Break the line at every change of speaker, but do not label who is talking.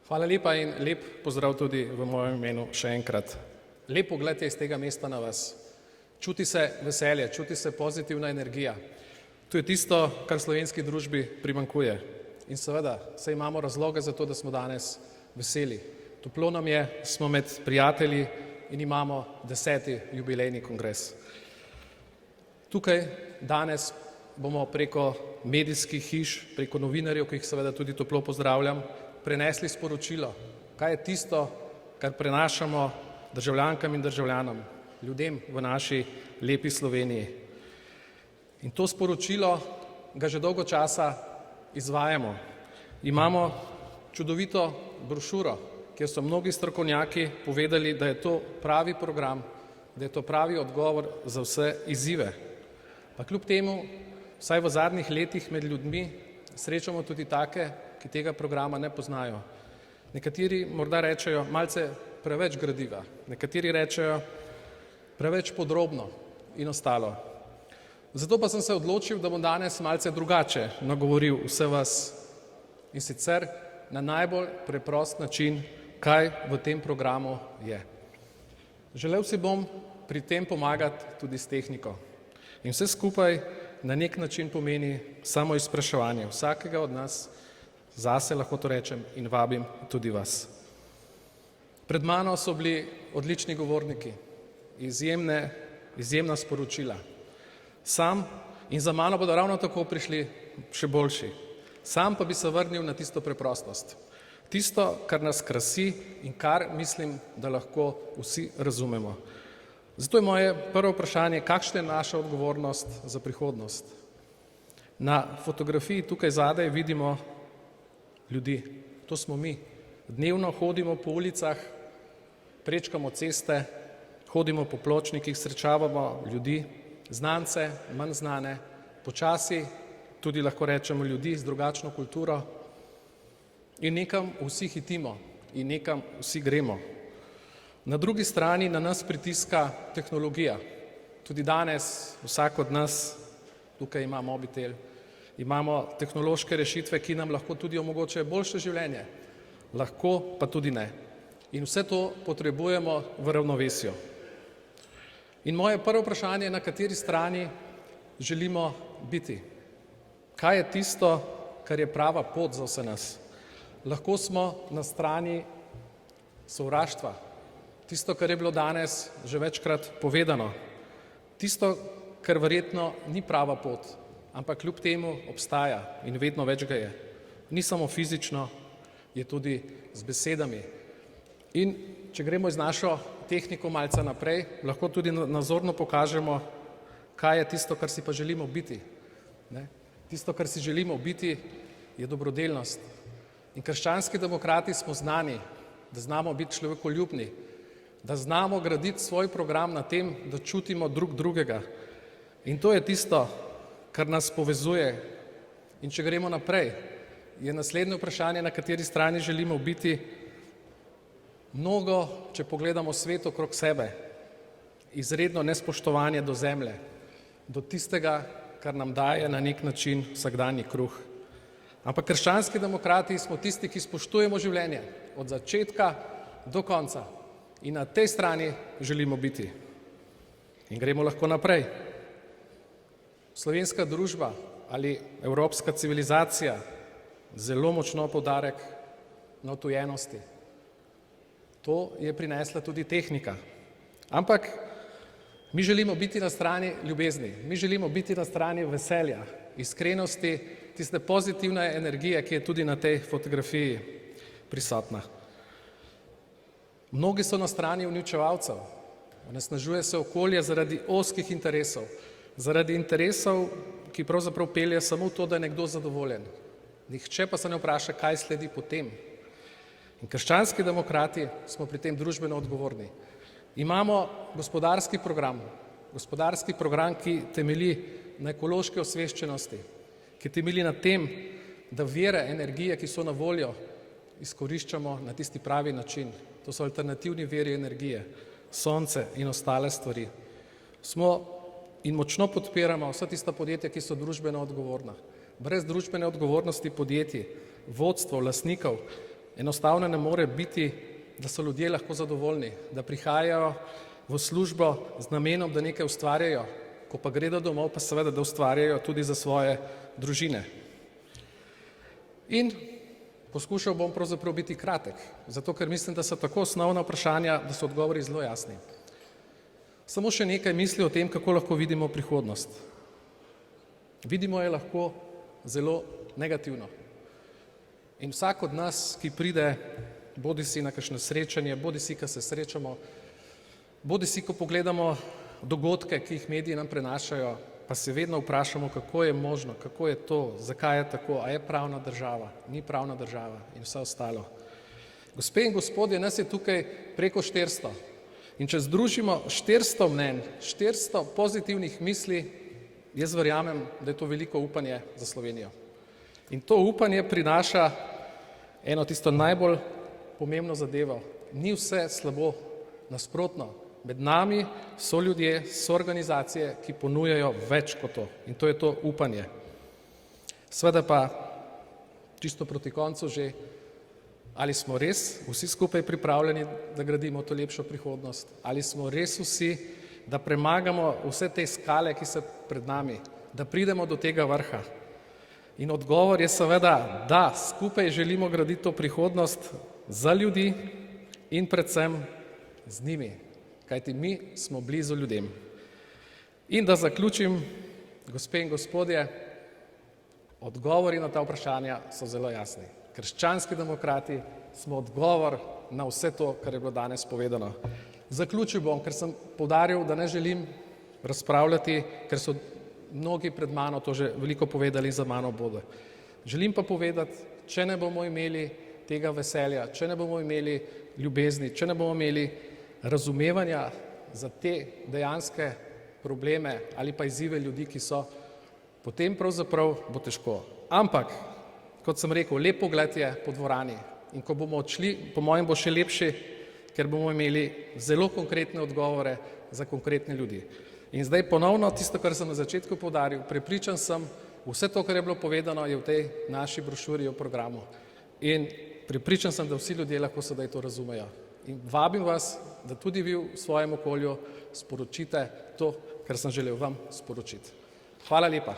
Hvala lepa in lep pozdrav tudi v mojem imenu še enkrat. Lep pogled je iz tega mesta na vas. Čuti se veselje, čuti se pozitivna energija. To je tisto, kar slovenski družbi primanjkuje. In seveda, saj imamo razloge za to, da smo danes veseli. Toplo nam je, smo med prijatelji in imamo 10. jubilejni kongres. Tukaj danes bomo preko medijskih hiš, preko novinarjev, ki jih seveda tudi toplo pozdravljam, prenesli sporočilo, kaj je tisto, kar prenašamo državljankam in državljanom, ljudem v naši lepi Sloveniji. In to sporočilo ga že dolgo časa izvajamo. Imamo čudovito brošuro, kjer so mnogi strokovnjaki povedali, da je to pravi program, da je to pravi odgovor za vse izzive. Pa kljub temu, vsaj v zadnjih letih med ljudmi srečamo tudi take, ki tega programa ne poznajo. Nekateri morda rečejo malce preveč gradiva, nekateri rečejo preveč podrobno in ostalo. Zato pa sem se odločil, da bom danes malce drugače nagovoril vse vas in sicer na najbolj preprost način, kaj v tem programu je. Želel si bom pri tem pomagati tudi s tehniko. In vse skupaj na nek način pomeni samo izpraševanje vsakega od nas, zase lahko to rečem in vabim tudi vas. Pred mano so bili odlični govorniki, izjemna sporočila. Sam in za mano bodo ravno tako prišli še boljši. Sam pa bi se vrnil na tisto preprostost. Tisto, kar nas krasi in kar mislim, da lahko vsi razumemo. Zato je moje prvo vprašanje, kakšna je naša odgovornost za prihodnost. Na fotografiji tukaj zadaj vidimo ljudi. To smo mi. Dnevno hodimo po ulicah, prečkamo ceste, hodimo po pločnikih, srečavamo ljudi, znance, manj znane, počasi tudi lahko rečemo ljudi z drugačno kulturo in nekam vsi hitimo in nekam vsi gremo. Na drugi strani na nas pritiska tehnologija. Tudi danes vsak od nas, tukaj ima mobitel, imamo tehnološke rešitve, ki nam lahko tudi omogočajo boljše življenje, lahko pa tudi ne. In vse to potrebujemo v ravnovesju. In moje prvo vprašanje je, na kateri strani želimo biti. Kaj je tisto, kar je prava pot za vse nas? Lahko smo na strani sovraštva, tisto, kar je bilo danes že večkrat povedano, tisto, kar verjetno ni prava pot, ampak kljub temu obstaja in vedno več ga je. Ni samo fizično, je tudi z besedami. In če gremo z našo tehniko malce naprej, lahko tudi nazorno pokažemo, kaj je tisto, kar si pa želimo biti. Tisto, kar si želimo biti, je dobrodelnost. In krščanski demokrati smo znani, da znamo biti človekoljubni, da znamo graditi svoj program na tem, da čutimo drug drugega. In to je tisto, kar nas povezuje. In če gremo naprej, je naslednje vprašanje, na kateri strani želimo biti. Mnogo, če pogledamo svet okrog sebe, izredno nespoštovanje do zemlje, do tistega, kar nam daje na nek način vsakdanji kruh. Ampak krščanski demokrati smo tisti, ki spoštujemo življenje od začetka do konca. In na tej strani želimo biti. In gremo lahko naprej. Slovenska družba ali evropska civilizacija, zelo močno poudarek na odtujenosti. To je prinesla tudi tehnika. Ampak mi želimo biti na strani ljubezni, mi želimo biti na strani veselja, iskrenosti, tiste pozitivne energije, ki je tudi na tej fotografiji prisotna. Mnogi so na strani uničevalcev, onesnažuje se okolje zaradi ozkih interesov, zaradi interesov, ki pravzaprav pelje samo v to, da je nekdo zadovoljen. Nihče pa se ne vpraša, kaj sledi potem. In krščanski demokrati smo pri tem družbeno odgovorni. Imamo gospodarski program, ki temelji na ekološki osveščenosti, ki temelji na tem, da vire energije, ki so na voljo, izkoriščamo na tisti pravi način. To so alternativni viri energije, sonce in ostale stvari. Smo in močno podpiramo vsa tista podjetja, ki so družbeno odgovorna. Brez družbene odgovornosti podjetij, vodstvo, lastnikov, enostavno ne more biti, da so ljudje lahko zadovoljni, da prihajajo v službo z namenom, da nekaj ustvarjajo, ko pa gredo domov, pa seveda, da ustvarjajo tudi za svoje družine. In poskušal bom pravzaprav biti kratek, zato ker mislim, da so tako osnovna vprašanja, da so odgovori zelo jasni. Samo še nekaj misli o tem, kako lahko vidimo prihodnost. Vidimo je lahko zelo negativno. In vsak od nas, ki pride, bodi si na kakšno srečanje, bodi si, ko se srečamo, bodi si, ko pogledamo dogodke, ki jih mediji nam prenašajo, pa se vedno vprašamo, kako je možno, kako je to, zakaj je tako, a je pravna država, ni pravna država in vse ostalo. Gospe in gospodje, nas je tukaj preko 400. In če združimo 400 mnenj, 400 pozitivnih misli, jaz verjamem, da je to veliko upanje za Slovenijo. In to upanje prinaša eno tisto najbolj pomembno zadevo. Ni vse slabo, nasprotno. Med nami so ljudje, so organizacije, ki ponujajo več kot to. In to je to upanje. Sveda pa, čisto proti koncu že, ali smo res vsi skupaj pripravljeni, da gradimo to lepšo prihodnost? Ali smo res vsi, da premagamo vse te skale, ki so pred nami, da pridemo do tega vrha? In odgovor je seveda, da skupaj želimo graditi to prihodnost za ljudi in predvsem z njimi, kajti mi smo blizu ljudem. In da zaključim, gospe in gospodje, odgovori na ta vprašanja so zelo jasni. Krščanski demokrati smo odgovor na vse to, kar je bilo danes povedano. Zaključil bom, ker sem poudaril, da ne želim razpravljati, ker so mnogi pred mano to že veliko povedali, za mano bodo. Želim pa povedati, če ne bomo imeli tega veselja, če ne bomo imeli ljubezni, če ne bomo imeli razumevanja za te dejanske probleme ali pa izzive ljudi, ki so, potem pravzaprav bo težko. Ampak, kot sem rekel, lep pogled je po dvorani in ko bomo odšli, po mojem bo še lepši, ker bomo imeli zelo konkretne odgovore za konkretne ljudi. In zdaj ponovno tisto, kar sem na začetku poudaril, prepričan sem, vse to, kar je bilo povedano, je v tej naši brošuri o programu. In prepričan sem, da vsi ljudje lahko sedaj to razumejo. In vabim vas, da tudi vi v svojem okolju sporočite to, kar sem želel vam sporočiti. Hvala lepa.